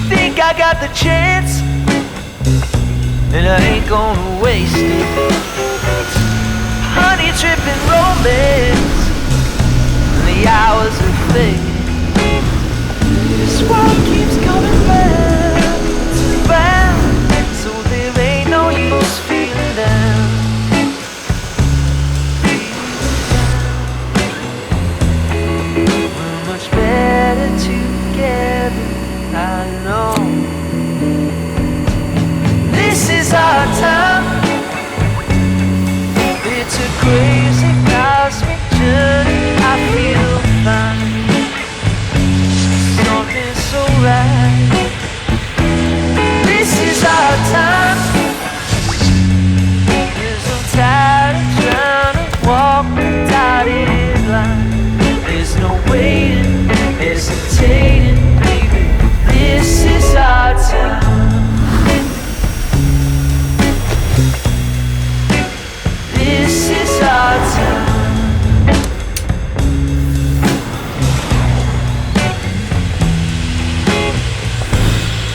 Think I got the chance, and I ain't gonna waste it. Honey dripping romance, and the hours are fading. This world keeps coming round and round, so there ain't no use feeling down. We're much better together, I know. This is our time. It's a crazy cosmic journey. I feel fine. Something's so right. This is our time. 'Cause I'm tired of trying to walk the dotted line. There's no waiting, hesitating, baby. This is our time. This is our time.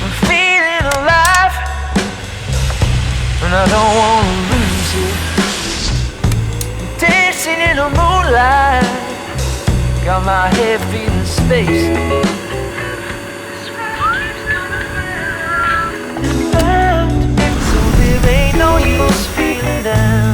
I'm feeling alive, and I don't wanna lose it. I'm dancing in the moonlight, got my head feeling space. So there ain't no use feeling down.